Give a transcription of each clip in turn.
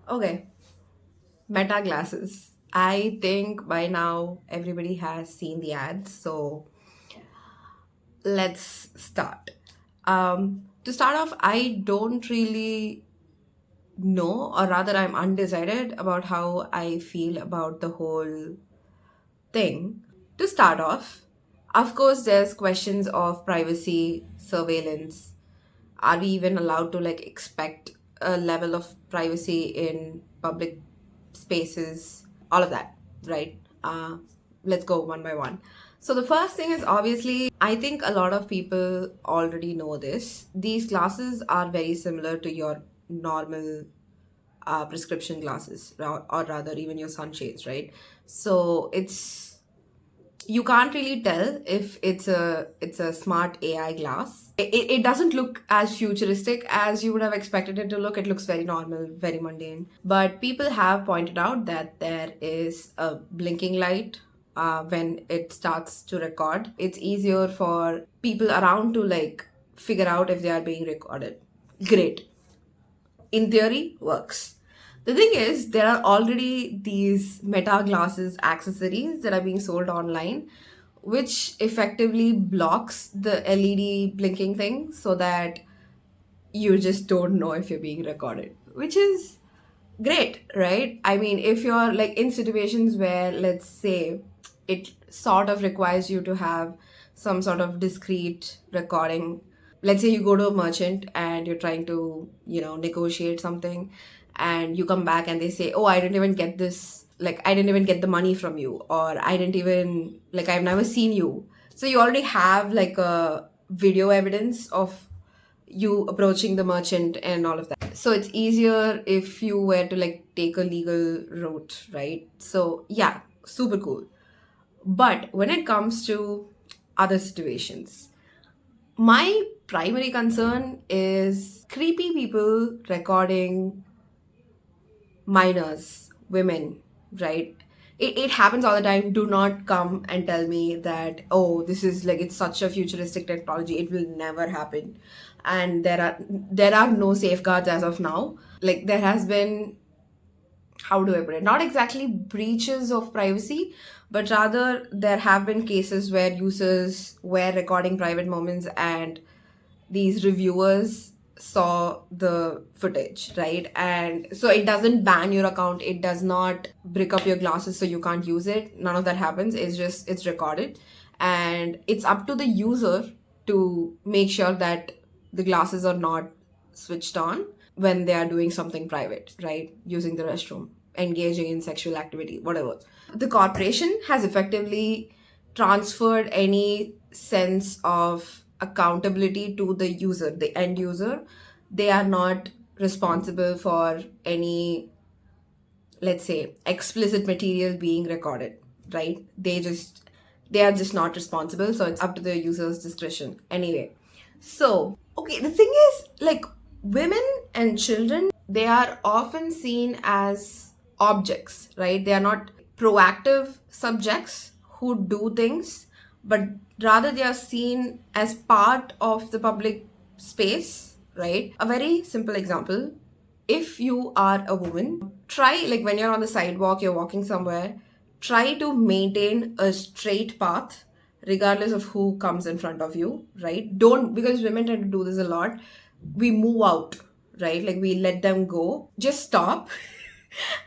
Okay, Meta glasses. I think by now everybody has seen the ads, so let's start. To start off, I don't really know, or rather, I'm undecided about how I feel about the whole thing. To start off, of course, there's questions of privacy, surveillance. Are we even allowed to expect a level of privacy in public spaces? All of that, right? Let's go one by one. So the first thing is, obviously, I think a lot of people already know this. These glasses are very similar to your normal prescription glasses, or rather even your sunshades, right? So you can't really tell if it's a smart AI glass. It doesn't look as futuristic as you would have expected it to look. It looks very normal, very mundane. But people have pointed out that there is a blinking light when it starts to record. It's easier for people around to figure out if they are being recorded. Great. In theory, works. The thing is, there are already these meta glasses accessories that are being sold online, which effectively blocks the LED blinking thing so that you just don't know if you're being recorded, which is great, right? I mean, if you're in situations where, let's say, it sort of requires you to have some sort of discreet recording. Let's say you go to a merchant and you're trying to, negotiate something, and you come back and they say, "Oh, I didn't even get this, I didn't even get the money from you," or "I didn't even, I've never seen you." So you already have a video evidence of you approaching the merchant and all of that. So it's easier if you were to take a legal route, right? So yeah, super cool. But when it comes to other situations, my primary concern is creepy people recording minors, women, right? It happens all the time. Do not come and tell me that, oh, this is it's such a futuristic technology. It will never happen. And there are no safeguards as of now. There has been, how do I put it? Not exactly breaches of privacy, but rather there have been cases where users were recording private moments and these reviewers saw the footage, right? And so it doesn't ban your account, it does not break up your glasses so you can't use it. None of that happens. It's recorded, and it's up to the user to make sure that the glasses are not switched on when they are doing something private, right? Using the restroom, engaging in sexual activity, whatever. The corporation has effectively transferred any sense of accountability to the user, the end user. They are not responsible for any, let's say, explicit material being recorded, right? They are just not responsible, so it's up to the user's discretion anyway. So okay, the thing is, women and children, they are often seen as objects, right? They are not proactive subjects who do things, but rather they are seen as part of the public space, right? A very simple example: if you are a woman, try, when you're on the sidewalk, you're walking somewhere, try to maintain a straight path regardless of who comes in front of you, right? Don't, because women tend to do this a lot, we move out, right? We let them go. Just stop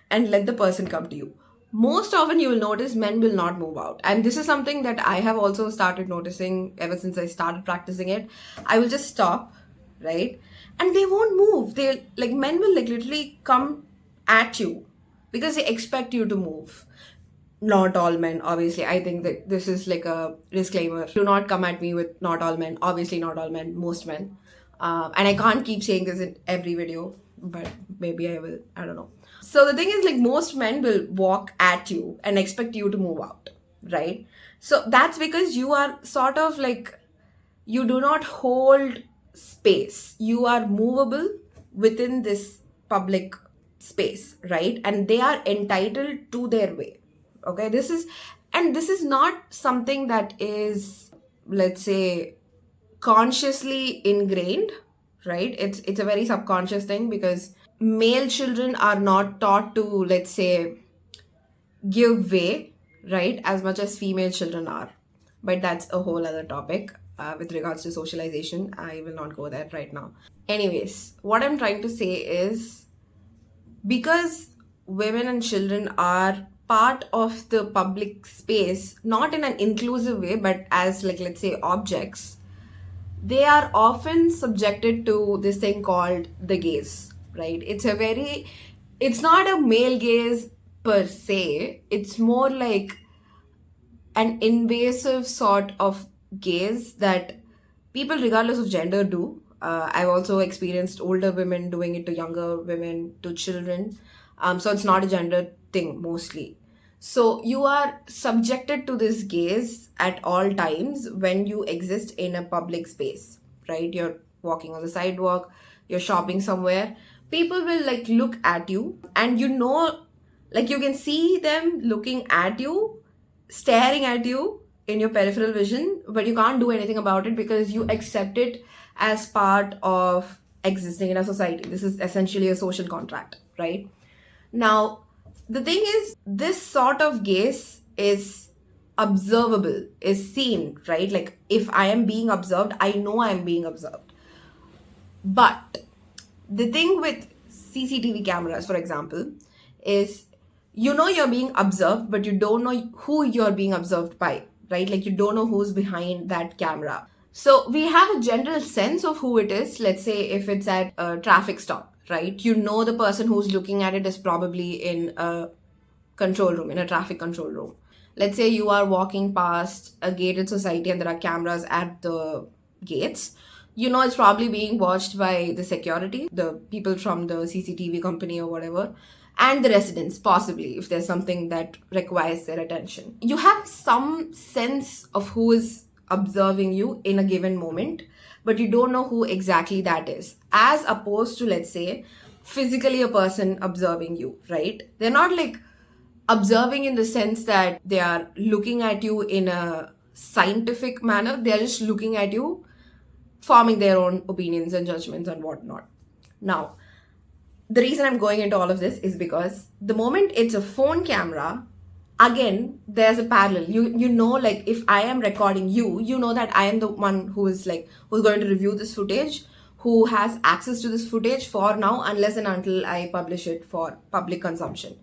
and let the person come to you. Most often you will notice men will not move out, and this is something that I have also started noticing ever since I started practicing it. I will just stop, right? And they won't move. They, men will literally come at you because they expect you to move. Not all men, obviously. I think that this is a disclaimer. Do not come at me with not all men. Obviously not all men, most men. And I can't keep saying this in every video, but maybe I will, I don't know. So the thing is, most men will walk at you and expect you to move out, right? So that's because you are sort of you do not hold space. You are movable within this public space, right? And they are entitled to their way. Okay, this is not something that is, let's say, consciously ingrained, right? It's a very subconscious thing, because male children are not taught to, let's say, give way, right, as much as female children are. But that's a whole other topic with regards to socialization. I will not go there right now. Anyways, what I'm trying to say is, because women and children are part of the public space, not in an inclusive way, but as, like, let's say, objects, they are often subjected to this thing called the gaze, right? It's not a male gaze per se, it's more like an invasive sort of gaze that people, regardless of gender, do. I've also experienced older women doing it to younger women, to children. So it's not a gender thing mostly. So you are subjected to this gaze at all times when you exist in a public space, right? You're walking on the sidewalk, you're shopping somewhere. People will like look at you, and like you can see them looking at you, staring at you in your peripheral vision, but you can't do anything about it because you accept it as part of existing in a society. This is essentially a social contract, right? Now, the thing is, this sort of gaze is observable, is seen, right? Like, if I am being observed, I know I am being observed. But the thing with CCTV cameras, for example, is you're being observed, but you don't know who you're being observed by, right? Like, you don't know who's behind that camera. So we have a general sense of who it is. Let's say if it's at a traffic stop, right? The person who's looking at it is probably in a control room, in a traffic control room. Let's say you are walking past a gated society and there are cameras at the gates. It's probably being watched by the security, the people from the CCTV company or whatever, and the residents, possibly, if there's something that requires their attention. You have some sense of who is observing you in a given moment, but you don't know who exactly that is. As opposed to, let's say, physically a person observing you, right? They're not like observing in the sense that they are looking at you in a scientific manner. They're just looking at you, forming their own opinions and judgments and whatnot. Now, the reason I'm going into all of this is because the moment it's a phone camera, again, there's a parallel. Like, if I am recording you, you know that I am the one who's going to review this footage, who has access to this footage for now, unless and until I publish it for public consumption.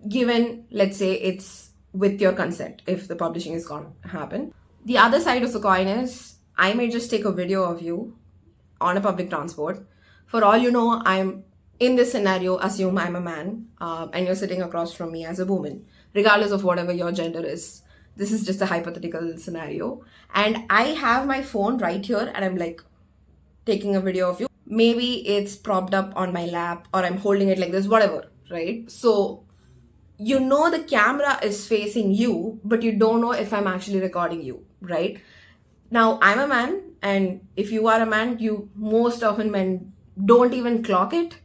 Given, let's say, it's with your consent, if the publishing is going to happen. The other side of the coin is, I may just take a video of you on a public transport. For all you know, I'm in this scenario, assume I'm a man, and you're sitting across from me as a woman, regardless of whatever your gender is. This is just a hypothetical scenario. And I have my phone right here and I'm like taking a video of you. Maybe it's propped up on my lap or I'm holding it like this, whatever, right? So, the camera is facing you, but you don't know if I'm actually recording you, right? Now, I'm a man, and if you are a man, most often men don't even clock it.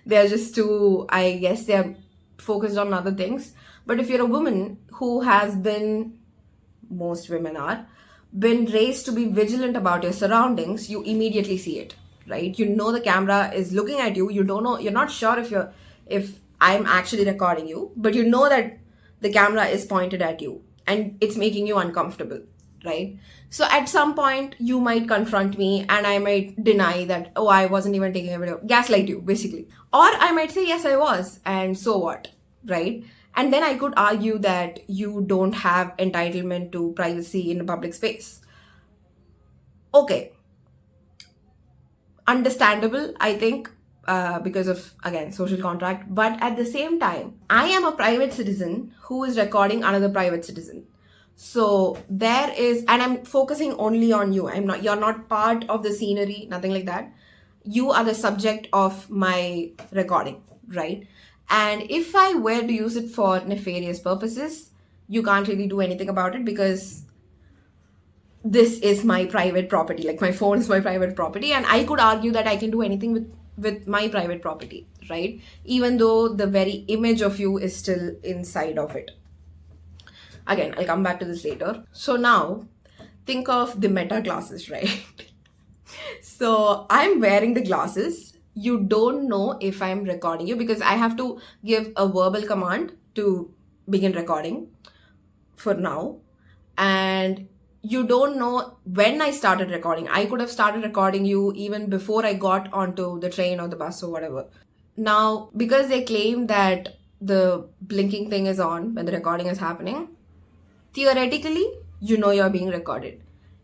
They're just they're focused on other things. But if you're a woman who has been, most women are, been raised to be vigilant about your surroundings, you immediately see it, right? The camera is looking at you. You don't know, you're not sure if I'm actually recording you, but you know that the camera is pointed at you and it's making you uncomfortable, right? So at some point you might confront me and I might deny that, oh, I wasn't even taking a video, gaslight you basically. Or I might say, yes, I was, and so what, right? And then I could argue that you don't have entitlement to privacy in a public space. Okay. Understandable, I think, because of, again, social contract. But at the same time, I am a private citizen who is recording another private citizen. So there is, and I'm focusing only on you. You're not part of the scenery, nothing like that. You are the subject of my recording, right? And if I were to use it for nefarious purposes, you can't really do anything about it because this is my private property. Like, my phone is my private property, and I could argue that I can do anything with my private property, right? Even though the very image of you is still inside of it. Again, I'll come back to this later. So now, think of the meta glasses, right? So I'm wearing the glasses. you don't know if I'm recording you, because I have to give a verbal command to begin recording for now. And you don't know when I started recording. I could have started recording you even before I got onto the train or the bus or whatever. Now, because they claim that the blinking thing is on when the recording is happening, theoretically, you know you're being recorded.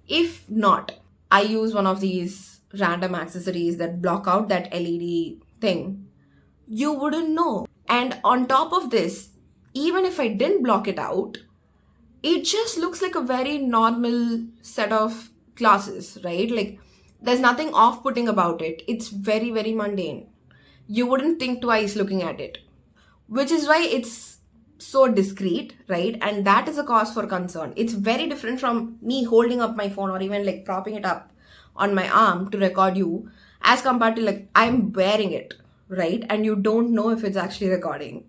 If not, I use one of these random accessories that block out that LED thing. You wouldn't know. And on top of this, even if I didn't block it out, it just looks like a very normal set of glasses, right? Like, there's nothing off putting about it. It's very, very mundane. You wouldn't think twice looking at it, which is why it's so discreet, right? And that is a cause for concern. It's very different from me holding up my phone or even like propping it up on my arm to record you, as compared to like I'm wearing it, right? And you don't know if it's actually recording.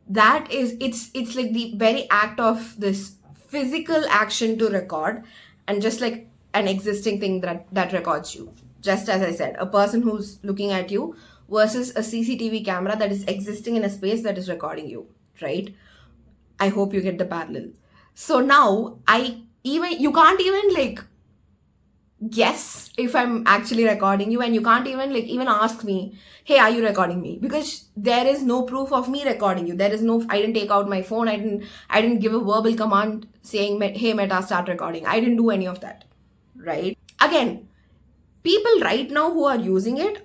That is, it's like the very act of this physical action to record, and just like an existing thing that records you. Just as I said, a person who's looking at you versus a CCTV camera that is existing in a space that is recording you, right? I hope you get the parallel. So now you can't even like guess if I'm actually recording you, and you can't even ask me, hey, are you recording me? Because there is no proof of me recording you. There is no, I didn't take out my phone, I didn't give a verbal command saying, hey Meta, start recording. I didn't do any of that, right? Again, people right now who are using it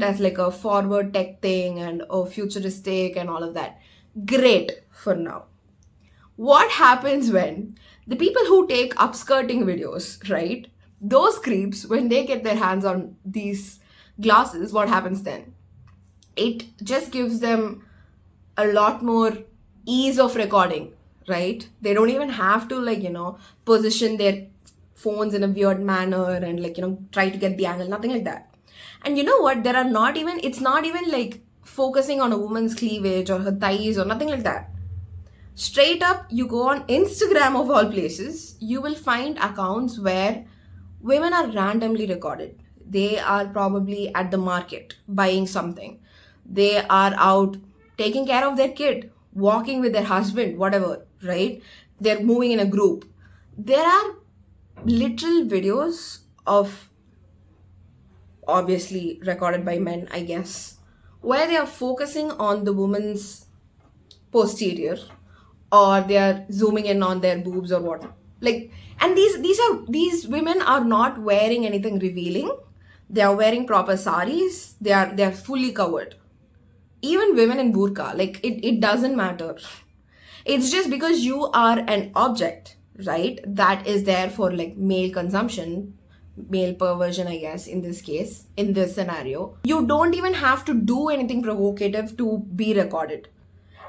as like a forward tech thing and futuristic and all of that. Great for now. What happens when the people who take upskirting videos, right? Those creeps, when they get their hands on these glasses, what happens then? It just gives them a lot more ease of recording, right? They don't even have to position their phones in a weird manner and try to get the angle, nothing like that. And you know what? It's not even like focusing on a woman's cleavage or her thighs or nothing like that. Straight up, you go on Instagram of all places, you will find accounts where women are randomly recorded. They are probably at the market buying something. They are out taking care of their kid, walking with their husband, whatever, right? They're moving in a group. There are literal videos of, obviously recorded by men, I guess, where they are focusing on the woman's posterior, or they are zooming in on their boobs or what. And these women are not wearing anything revealing. They are wearing proper saris. They are fully covered. Even women in burqa, it doesn't matter. It's just because you are an object, right? That is there for male consumption, male perversion, I guess, in this case, in this scenario. You don't even have to do anything provocative to be recorded.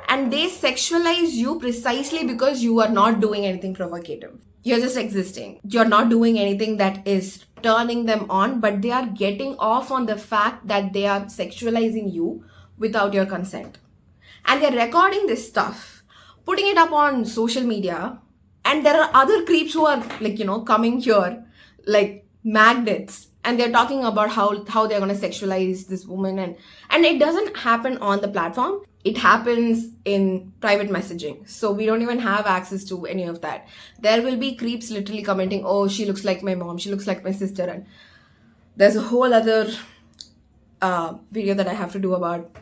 And they sexualize you precisely because you are not doing anything provocative. You're just existing. You're not doing anything that is turning them on, but they are getting off on the fact that they are sexualizing you without your consent. And they're recording this stuff, putting it up on social media, and there are other creeps who are coming here like magnets, and they're talking about how they're going to sexualize this woman, and it doesn't happen on the platform. It happens in private messaging. So we don't even have access to any of that. There will be creeps literally commenting, oh, she looks like my mom, she looks like my sister. And there's a whole other video that I have to do about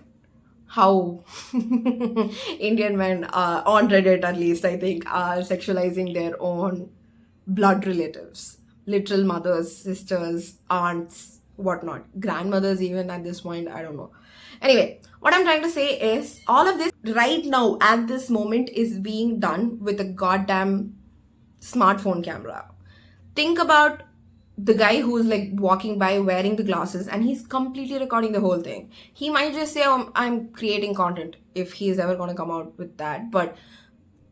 how Indian men, on Reddit at least, I think, are sexualizing their own blood relatives. Literal mothers, sisters, aunts, whatnot. Grandmothers even at this point, I don't know. Anyway, what I'm trying to say is all of this right now at this moment is being done with a goddamn smartphone camera. Think about the guy who's walking by wearing the glasses and he's completely recording the whole thing. He might just say, oh, I'm creating content, if he's ever going to come out with that. But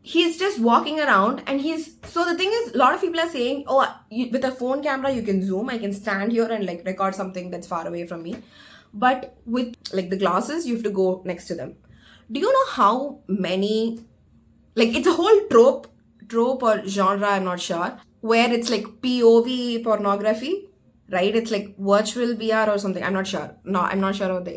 he's just walking around and so the thing is, a lot of people are saying, oh, with a phone camera, you can zoom. I can stand here and record something that's far away from me. But with the glasses, you have to go next to them. Do you know how many, it's a whole trope or genre, I'm not sure, where it's POV pornography, right? It's like virtual VR or something. I'm not sure. No, I'm not sure of the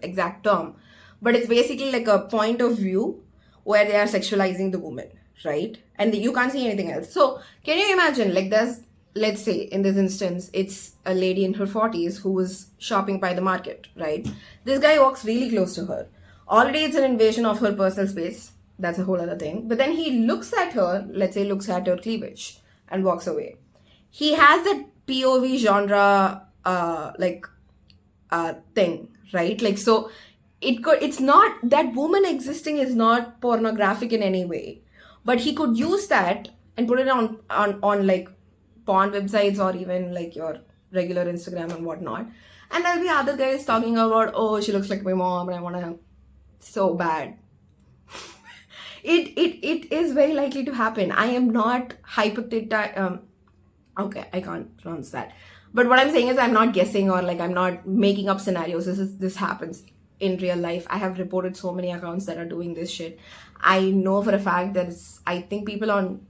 exact term, but it's basically like a point of view where they are sexualizing the woman, right? And you can't see anything else. So can you imagine, like, there's, let's say in this instance, it's a lady in her 40s who was shopping by the market, right? This guy walks really close to her. Already it's an invasion of her personal space. That's a whole other thing. But then he looks at her, let's say looks at her cleavage and walks away. He has that POV genre thing, right? Like, so it's not, that woman existing is not pornographic in any way, but he could use that and put it on like porn websites or even like your regular Instagram and whatnot. And there'll be other guys talking about, oh, she looks like my mom and I want to, so bad. It is very likely to happen. I am not okay, I can't pronounce that. But what I'm saying is I'm not guessing or like I'm not making up scenarios. This happens in real life. I have reported so many accounts that are doing this shit. I know for a fact that I think people on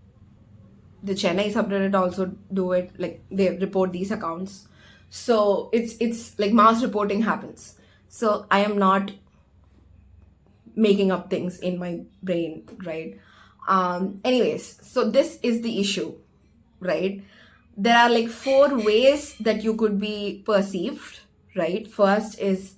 the Chennai subreddit also do it. Like they report these accounts. So it's like mass reporting happens. So I am not making up things in my brain, right? Anyways, so this is the issue, right? There are like 4 ways that you could be perceived, right? First is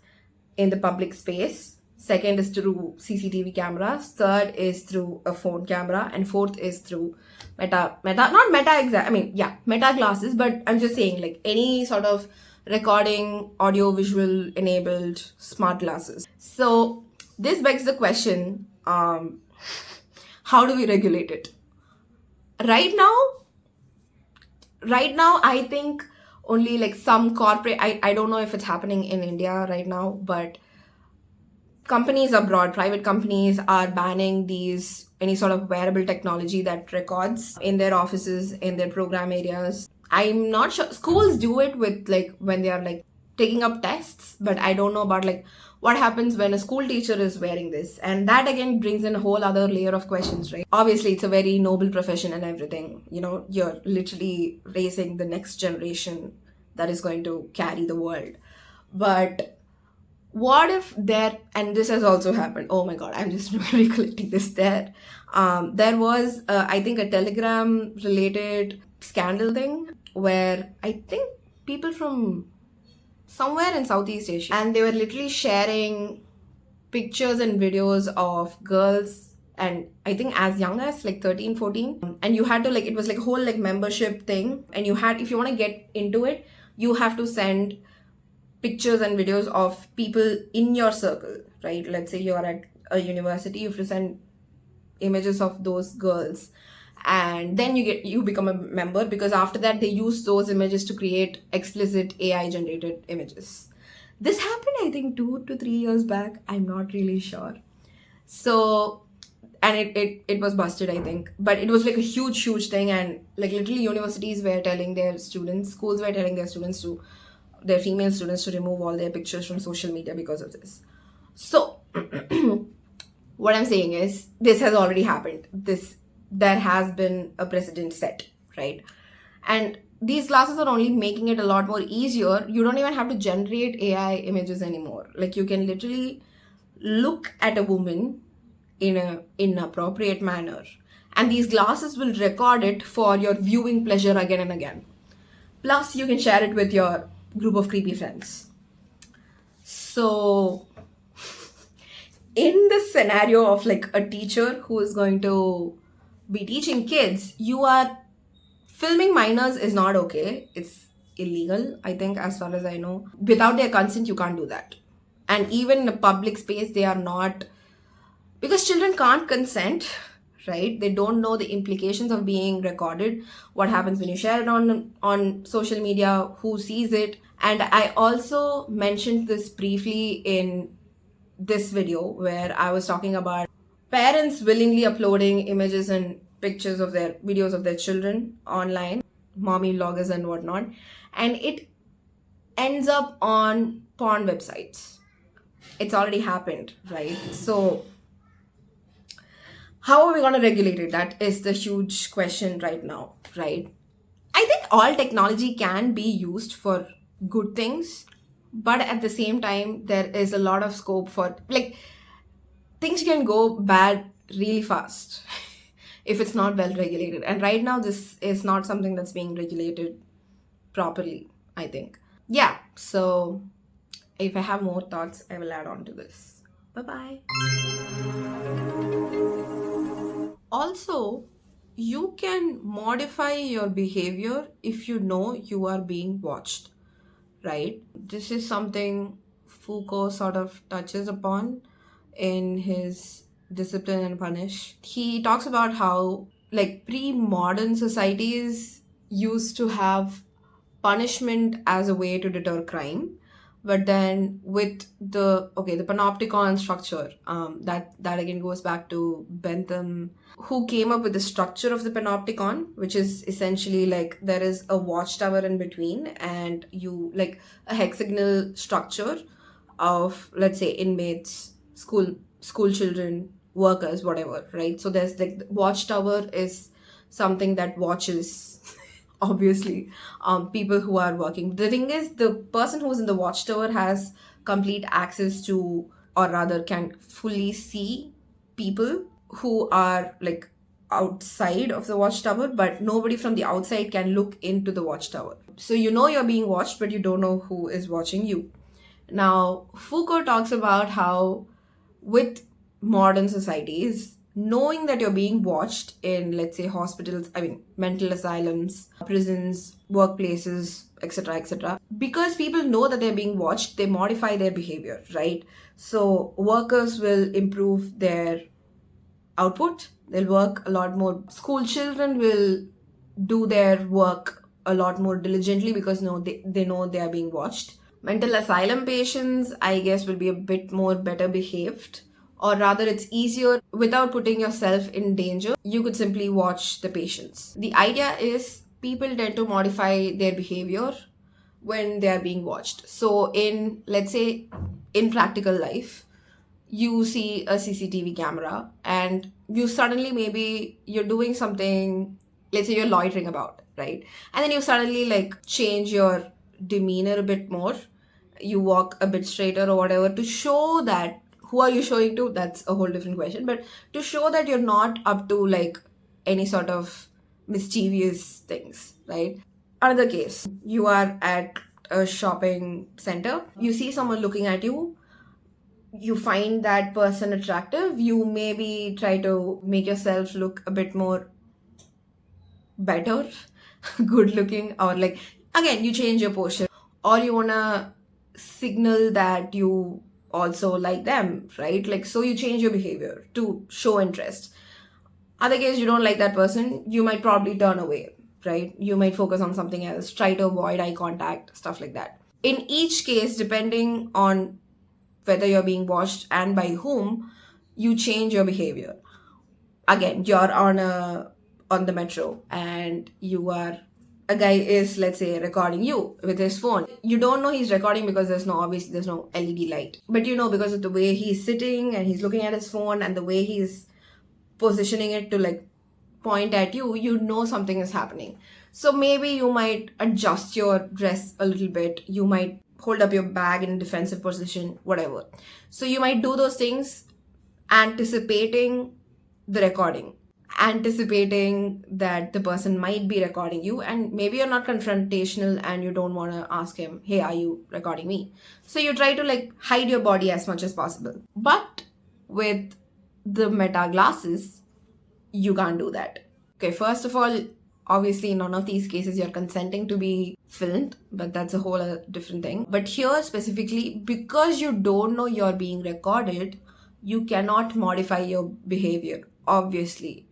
in the public space. Second is through CCTV cameras. Third is through a phone camera. And fourth is through meta glasses, but I'm just saying like any sort of recording, audio, visual enabled smart glasses. So this begs the question, how do we regulate it? Right now, I think only like some corporate, I don't know if it's happening in India right now, but companies abroad, private companies are banning any sort of wearable technology that records in their offices, in their program areas. I'm not sure. Schools do it with like when they are like taking up tests, but I don't know about like what happens when a school teacher is wearing this. And that again brings in a whole other layer of questions, right? Obviously, it's a very noble profession and everything. You know, you're literally raising the next generation that is going to carry the world. But what if and this has also happened, oh my god, I'm just recollecting this, there was I think a Telegram related scandal thing where I think people from somewhere in Southeast Asia, and they were literally sharing pictures and videos of girls, and I think as young as like 13, 14, and you had to like, it was like a whole like membership thing, and you had, if you want to get into it, you have to send pictures and videos of people in your circle, right? Let's say you're at a university, you have to send images of those girls, and then you become a member, because after that they use those images to create explicit AI generated images. This happened I think 2 to 3 years back, I'm not really sure. So, and it was busted, I think, but it was like a huge thing, and like literally universities were telling their students, schools were telling their students to, their female students, to remove all their pictures from social media because of this. So what I'm saying is this has already happened. There has been a precedent set, right? And these classes are only making it a lot more easier. You don't even have to generate AI images anymore. Like you can literally look at a woman in an inappropriate manner, and these glasses will record it for your viewing pleasure again and again. Plus you can share it with your group of creepy friends. So in this scenario of like a teacher who is going to be teaching kids, you are filming minors is not okay. It's illegal, I think, as far as I know. Without their consent, you can't do that. And even in a public space, they are not, because children can't consent, right? They don't know the implications of being recorded, what happens when you share it on social media, who sees it. And I also mentioned this briefly in this video where I was talking about parents willingly uploading images and pictures of their videos of their children online, mommy vloggers and whatnot, and it ends up on porn websites. It's already happened, right? So how are we going to regulate it? That is the huge question right now, right? I think all technology can be used for good things, but at the same time there is a lot of scope for, like, things can go bad really fast if it's not well regulated. And right now this is not something that's being regulated properly, I think. Yeah, so if I have more thoughts, I will add on to this. Bye bye. Also, you can modify your behavior if you know you are being watched, right? This is something Foucault sort of touches upon in his Discipline and Punish. He talks about how, like, pre-modern societies used to have punishment as a way to deter crime, but then with the Panopticon structure, that again goes back to Bentham, who came up with the structure of the Panopticon, which is essentially like there is a watchtower in between, and you, like, a hexagonal structure of, let's say, inmates, school children, workers, whatever, right? So there's, like, the watchtower is something that watches obviously people who are working. The thing is, the person who's in the watchtower has complete access to, or rather can fully see people who are, like, outside of the watchtower, but nobody from the outside can look into the watchtower. So you know you're being watched, but you don't know who is watching you. Now, Foucault talks about how with modern societies, knowing that you're being watched in, let's say, hospitals, I mean, mental asylums, prisons, workplaces, etc., etc., because people know that they're being watched, they modify their behavior, right? So workers will improve their output, they'll work a lot more. School children will do their work a lot more diligently because no, they know they are being watched. Mental asylum patients, I guess, will be a bit more better behaved, or rather, it's easier without putting yourself in danger. You could simply watch the patients. The idea is people tend to modify their behavior when they are being watched. So, in, let's say, in practical life, you see a CCTV camera and you suddenly, maybe you're doing something, let's say you're loitering about, right? And then you suddenly, like, change your demeanor a bit more. You walk a bit straighter or whatever to show that, who are you showing to? That's a whole different question. But to show that you're not up to, like, any sort of mischievous things, right? Another case, you are at a shopping center, you see someone looking at you, you find that person attractive, you maybe try to make yourself look a bit more better, good looking, or, like, again, you change your posture, or you wanna signal that you also like them, right? Like, so you change your behavior to show interest. Other case, you don't like that person, you might probably turn away, right? You might focus on something else, try to avoid eye contact, stuff like that. In each case, depending on whether you're being watched and by whom, you change your behavior. Again, you're on the metro and you are, a guy is, let's say, recording you with his phone. You don't know he's recording because there's no LED light, but you know, because of the way he's sitting and he's looking at his phone and the way he's positioning it to, like, point at you, you know something is happening. So maybe you might adjust your dress a little bit, you might hold up your bag in a defensive position, whatever. So you might do those things anticipating the recording, anticipating that the person might be recording you, and maybe you're not confrontational and you don't want to ask him, hey, are you recording me? So you try to, like, hide your body as much as possible. But with the meta glasses, you can't do that. Okay, first of all, obviously, in none of these cases you're consenting to be filmed, but that's a whole other different thing. But here specifically, because you don't know you're being recorded, you cannot modify your behavior, obviously,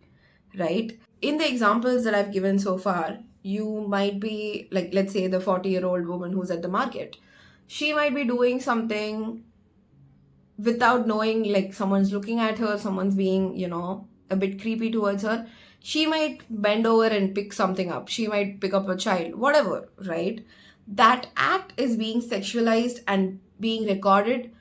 right? In the examples that I've given so far, you might be, like, let's say the 40-year-old woman who's at the market. She might be doing something without knowing, like, someone's looking at her, someone's being, a bit creepy towards her. She might bend over and pick something up. She might pick up a child, whatever, right? That act is being sexualized and being recorded,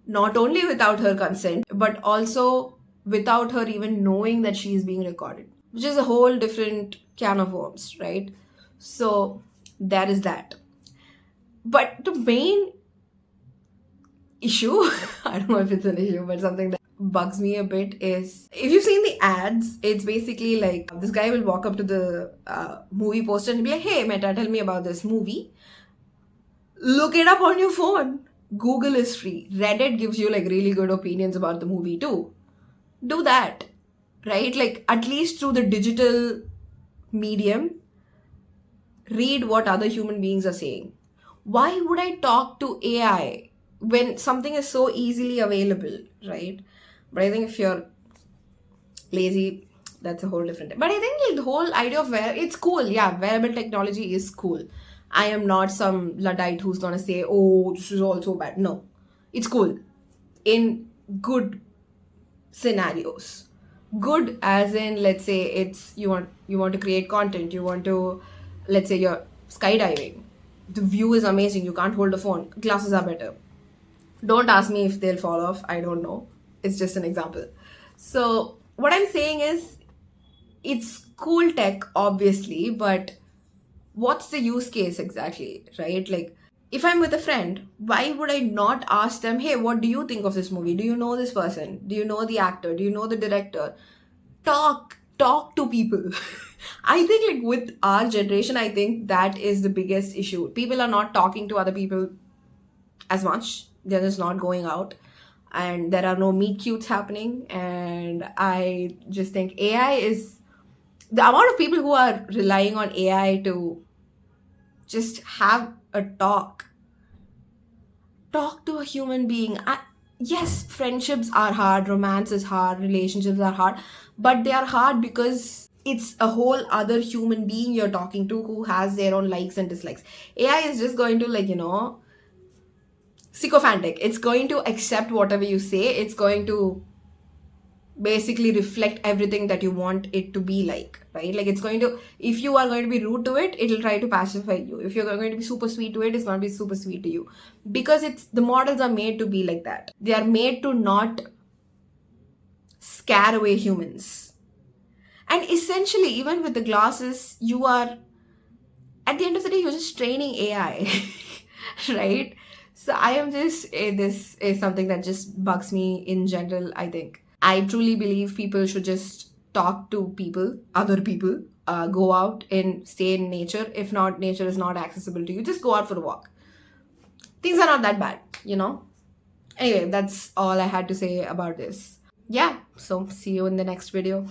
not only without her consent, but also without her even knowing that she is being recorded, which is a whole different can of worms, right? So there is that. But the main issue, I don't know if it's an issue, but something that bugs me a bit is, if you've seen the ads, it's basically like this guy will walk up to the movie poster and be like, hey Meta, tell me about this movie. Look it up on your phone. Google is free. Reddit gives you like really good opinions about the movie too. Do that, right? Like, at least through the digital medium, read what other human beings are saying. Why would I talk to AI when something is so easily available, right? But I think if you're lazy, that's a whole different thing. But I think like, the whole idea of it's cool. Yeah, wearable technology is cool. I am not some Luddite who's gonna say, oh, this is also bad. No, it's cool in good scenarios. Good as in, let's say it's you want to create content, you want to, let's say you're skydiving, the view is amazing, you can't hold a phone, glasses are better. Don't ask me if they'll fall off, I don't know, it's just an example. So what I'm saying is, it's cool tech obviously, but what's the use case exactly, right? Like, if I'm with a friend, why would I not ask them, hey, what do you think of this movie? Do you know this person? Do you know the actor? Do you know the director? Talk to people. I think like with our generation, I think that is the biggest issue. People are not talking to other people as much. They're just not going out. And there are no meet cutes happening. And I just think AI is, the amount of people who are relying on AI to just have a talk to a human being. Yes, friendships are hard, romance is hard, relationships are hard, but they are hard because it's a whole other human being you're talking to who has their own likes and dislikes. AI is just going to, like, sycophantic. It's going to accept whatever you say. It's going to basically reflect everything that you want it to be like, right? Like, it's going to, if you are going to be rude to it, it'll try to pacify you. If you're going to be super sweet to it, it's going to be super sweet to you, because it's, the models are made to be like that. They are made to not scare away humans. And essentially, even with the glasses, you are, at the end of the day, you're just training AI. Right? So I am just, this is something that just bugs me in general. I truly believe people should just talk to people, other people, go out and stay in nature. If not, nature is not accessible to you, just go out for a walk. Things are not that bad. Anyway, that's all I had to say about this. Yeah, so see you in the next video.